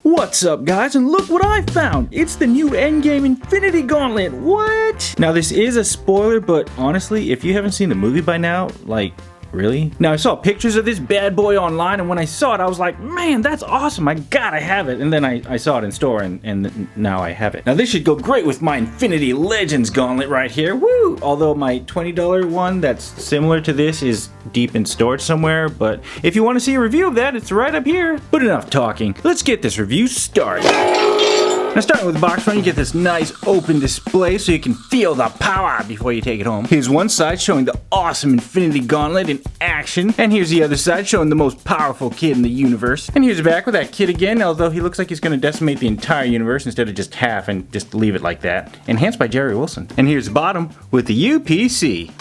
What's up, guys, and look what I found! It's the new Endgame Infinity Gauntlet! What? Now, this is a spoiler, but honestly, if you haven't seen the movie by now, like, really? Now, I saw pictures of this bad boy online, and when I saw it, I was like, man, that's awesome, I gotta have it. And then I saw it in store, and now I have it. Now, this should go great with my Infinity Legends Gauntlet right here, woo! Although my $20 one that's similar to this is deep in storage somewhere, but if you want to see a review of that, it's right up here. But enough talking, let's get this review started. Now, starting with the box front, you get this nice open display so you can feel the power before you take it home. Here's one side showing the awesome Infinity Gauntlet in action, and here's the other side showing the most powerful kid in the universe. And here's the back with that kid again, although he looks like he's going to decimate the entire universe instead of just half and just leave it like that. Enhanced by Jerry Wilson. And here's the bottom with the UPC.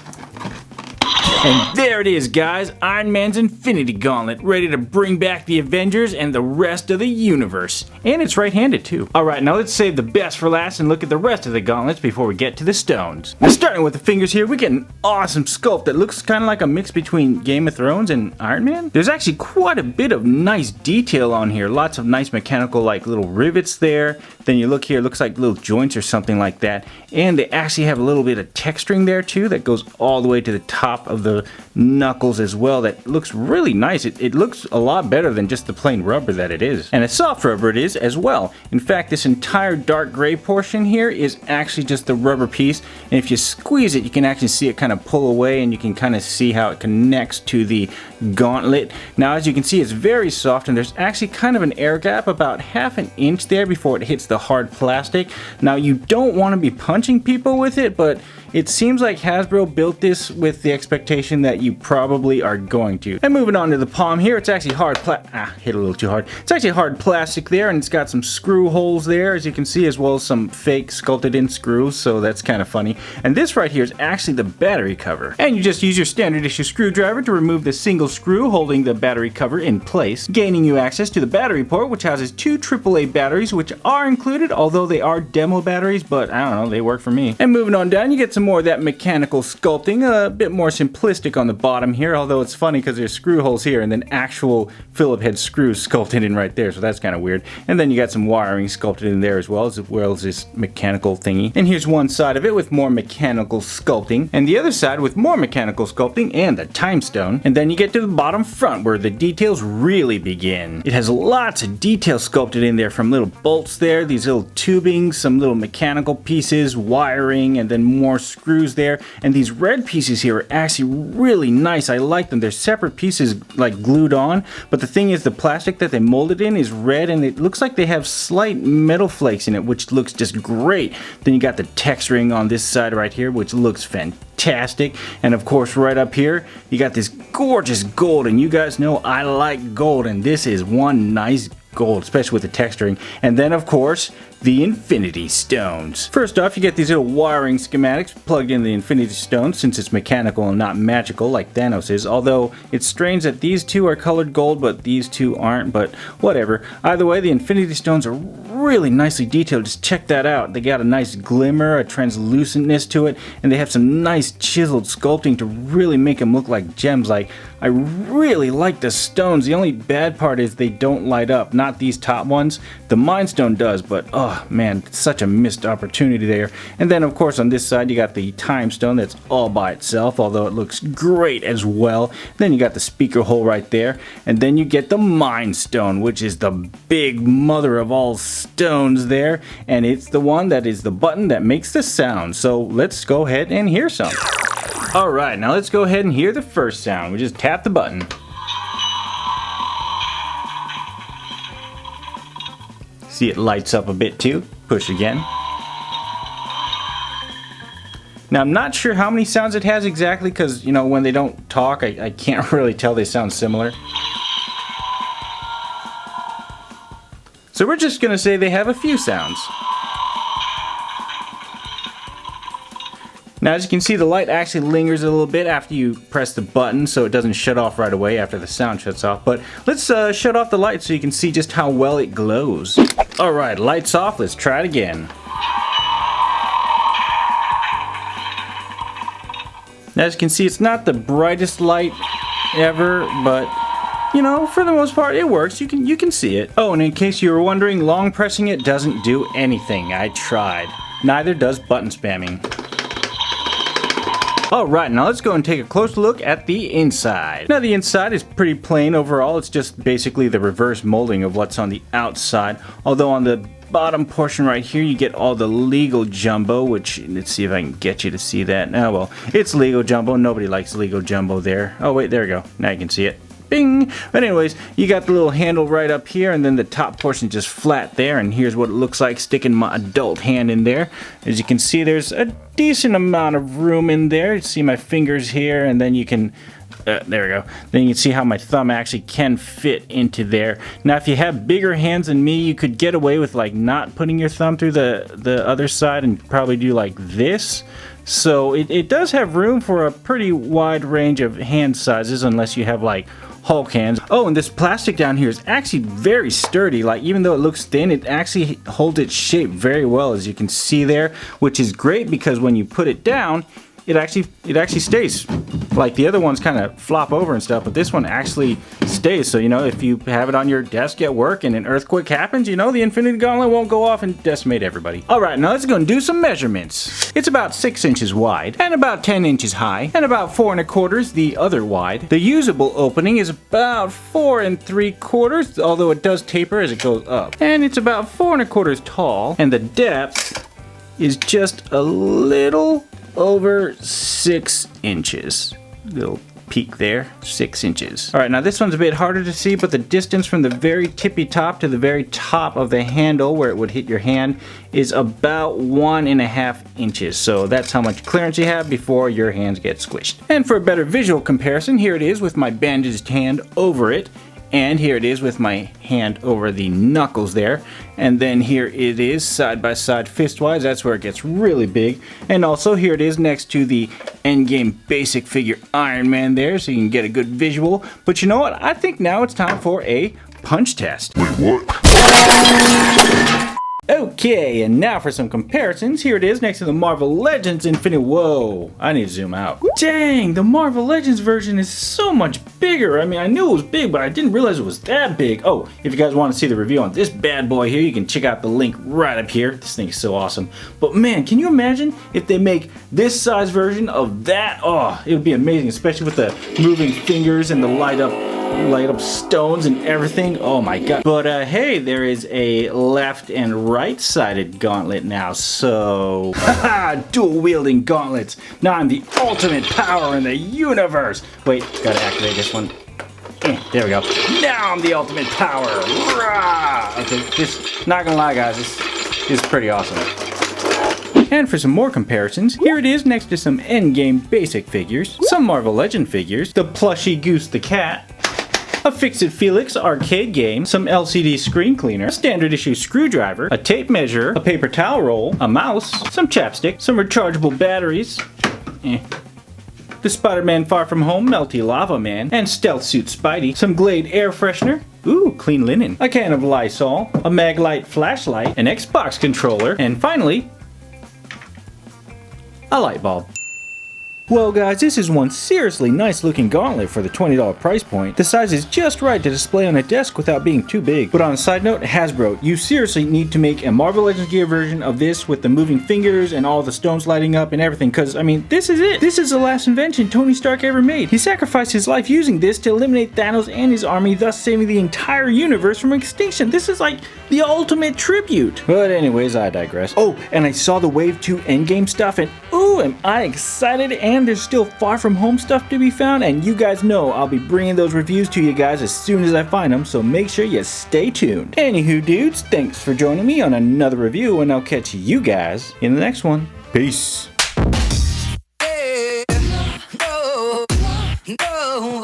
And there it is, guys, Iron Man's Infinity Gauntlet, ready to bring back the Avengers and the rest of the universe. And it's right-handed, too. Alright, now let's save the best for last and look at the rest of the gauntlets before we get to the stones. Now, starting with the fingers here, we get an awesome sculpt that looks kind of like a mix between Game of Thrones and Iron Man. There's actually quite a bit of nice detail on here. Lots of nice mechanical, like, little rivets there. Then you look here, it looks like little joints or something like that. And they actually have a little bit of texturing there, too, that goes all the way to the top of the knuckles as well. That looks really nice. It looks a lot better than just the plain rubber that it is. And a soft rubber it is as well. In fact, this entire dark gray portion here is actually just the rubber piece. And if you squeeze it, you can actually see it kind of pull away, and you can kind of see how it connects to the gauntlet. Now, as you can see, it's very soft, and there's actually kind of an air gap about ½ an inch there before it hits the hard plastic. Now, you don't want to be punching people with it, but it seems like Hasbro built this with the expectation that you probably are going to. And moving on to the palm here, it's actually hard hit a little too hard. It's actually hard plastic there, and it's got some screw holes there, as you can see, as well as some fake sculpted in screws, so that's kind of funny. And this right here is actually the battery cover. And you just use your standard issue screwdriver to remove the single screw holding the battery cover in place, gaining you access to the battery port, which houses 2 AAA batteries, which are included, although they are demo batteries, but I don't know, they work for me. And moving on down, you get some more of that mechanical sculpting, a bit more simplistic on the bottom here, although it's funny because there's screw holes here and then actual Phillip head screws sculpted in right there, so that's kind of weird. And then you got some wiring sculpted in there as well as this mechanical thingy. And here's one side of it with more mechanical sculpting, and the other side with more mechanical sculpting and the time stone. And then you get to the bottom front where the details really begin. It has lots of detail sculpted in there, from little bolts there, these little tubing, some little mechanical pieces, wiring, and then more screws there. And these red pieces here are actually really nice. I like them. They're separate pieces, like glued on, but the thing is, the plastic that they molded in is red, and it looks like they have slight metal flakes in it, which looks just great. Then you got the texturing on this side right here, which looks fantastic. And of course, right up here, you got this gorgeous gold, and you guys know I like gold, and this is one nice gold, especially with the texturing. And then of course, the Infinity Stones. First off, you get these little wiring schematics plugged in the Infinity Stones, since it's mechanical and not magical like Thanos is, although it's strange that these two are colored gold but these two aren't, but whatever. Either way, the Infinity Stones are really nicely detailed. Just check that out. They got a nice glimmer, a translucentness to it, and they have some nice chiseled sculpting to really make them look like gems. Like, I really like the stones. The only bad part is they don't light up. Not these top ones. The Mind Stone does, but oh man, such a missed opportunity there. And then of course on this side you got the Time Stone that's all by itself, although it looks great as well. Then you got the speaker hole right there, and then you get the Mind Stone, which is the big mother of all stones there, and it's the one that is the button that makes the sound. So let's go ahead and hear some. Alright, now let's go ahead and hear the first sound. We just tap the button. See, it lights up a bit too. Push again. Now, I'm not sure how many sounds it has exactly, because, you know, when they don't talk, I can't really tell. They sound similar. So we're just going to say they have a few sounds. Now, as you can see, the light actually lingers a little bit after you press the button, so it doesn't shut off right away after the sound shuts off. But let's shut off the light so you can see just how well it glows. Alright, lights off. Let's try it again. Now, as you can see, it's not the brightest light ever, but you know, for the most part, it works. You can see it. Oh, and in case you were wondering, long pressing it doesn't do anything. I tried. Neither does button spamming. Alright, now let's go and take a close look at the inside. Now the inside is pretty plain overall. It's just basically the reverse molding of what's on the outside. Although on the bottom portion right here, you get all the legal jumbo, which, let's see if I can get you to see that. Oh well, it's legal jumbo. Nobody likes legal jumbo there. Oh wait, there we go. Now you can see it. Bing! But anyways, you got the little handle right up here, and then the top portion just flat there, and here's what it looks like sticking my adult hand in there. As you can see, there's a decent amount of room in there. You see my fingers here, and then you can there we go. Then you can see how my thumb actually can fit into there. Now if you have bigger hands than me, you could get away with like not putting your thumb through the other side and probably do like this. So it does have room for a pretty wide range of hand sizes, unless you have like Hulk hands. Oh, and this plastic down here is actually very sturdy. Like, even though it looks thin, it actually holds its shape very well, as you can see there, which is great because when you put it down, it actually stays. Like the other ones kind of flop over and stuff, but this one actually stays. So, you know, if you have it on your desk at work and an earthquake happens, you know, the Infinity Gauntlet won't go off and decimate everybody. Alright, now let's go and do some measurements. It's about 6 inches wide, and about 10 inches high, and about 4 1/4 the other wide. The usable opening is about 4 3/4, although it does taper as it goes up. And it's about 4 1/4 tall, and the depth is just a little over 6 inches. Little peak there, 6 inches. Alright, now this one's a bit harder to see, but the distance from the very tippy top to the very top of the handle where it would hit your hand is about 1.5 inches. So that's how much clearance you have before your hands get squished. And for a better visual comparison, here it is with my bandaged hand over it. And here it is with my hand over the knuckles there. And then here it is side by side fist-wise. That's where it gets really big. And also here it is next to the Endgame basic figure Iron Man there, so you can get a good visual. But you know what? I think now it's time for a punch test. Wait, what? Okay, and now for some comparisons. Here it is next to the Marvel Legends Infinity. Whoa, I need to zoom out. Dang, the Marvel Legends version is so much bigger. I mean, I knew it was big, but I didn't realize it was that big. Oh, if you guys want to see the review on this bad boy here, you can check out the link right up here. This thing is so awesome. But man, can you imagine if they make this size version of that? Oh, it would be amazing, especially with the moving fingers and the light up stones and everything. Oh my god. But hey, there is a left and right sided gauntlet now. So haha, dual wielding gauntlets. Now I'm the ultimate power in the universe. Wait, gotta activate this one. There we go. Now I'm the ultimate power. Rah! Okay, this, not gonna lie guys, this is pretty awesome. And for some more comparisons, here it is next to some Endgame basic figures, some Marvel Legend figures, the plushy Goose the cat, a Fix-It Felix arcade game, some LCD screen cleaner, a standard issue screwdriver, a tape measure, a paper towel roll, a mouse, some chapstick, some rechargeable batteries, the Spider-Man Far From Home Melty Lava Man, and Stealth Suit Spidey, some Glade air freshener, ooh, clean linen, a can of Lysol, a Maglite flashlight, an Xbox controller, and finally, a light bulb. Well guys, this is one seriously nice looking gauntlet for the $20 price point. The size is just right to display on a desk without being too big. But on a side note, Hasbro, you seriously need to make a Marvel Legends gear version of this with the moving fingers and all the stones lighting up and everything, because I mean, this is it. This is the last invention Tony Stark ever made. He sacrificed his life using this to eliminate Thanos and his army, thus saving the entire universe from extinction. This is like the ultimate tribute. But anyways, I digress. Oh, and I saw the Wave 2 Endgame stuff, and ooh, am I excited. And there's still Far From Home stuff to be found, and you guys know I'll be bringing those reviews to you guys as soon as I find them, so make sure you stay tuned. Anywho dudes, thanks for joining me on another review, and I'll catch you guys in the next one. Peace. No.